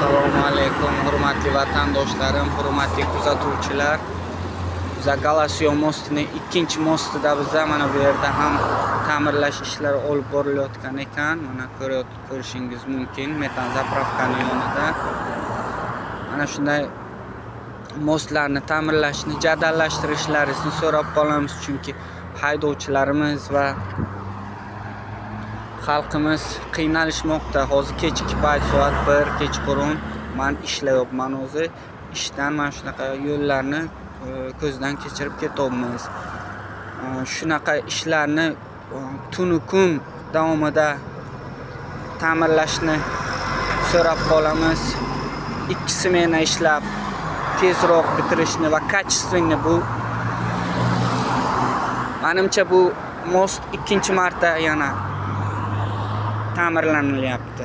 Assalomu alaykum hurmatli vatandoshlarim, hurmatli kuzatuvchilar. Biza Galasiyo mostining ikkinchi mostida biza mana bu yerda ham ta'mirlash ishlari olib borilayotgan ekan. Mana ko'rishingiz mumkin metan zapravkaning yonida. Mana shunday mostlarni ta'mirlashni jadallashtirishlaringizni so'rab qolamiz, chunki haydovchilarimiz va xalqimiz qiynalishmoqda. Hozir kechki payt soat 1 kechqurun. Men ishlayapman o'zi. Ishdan mana shunaqa yo'llarni ko'zdan kechirib ketyapmiz. Shunaqa ishlarni tunu kun davomida ta'mirlashni so'rab qolamiz. 2 smena ishlab tezroq bitirishni va kачественный bu menimcha bu most ikkinchi marta yana ta'mirlanilyapti.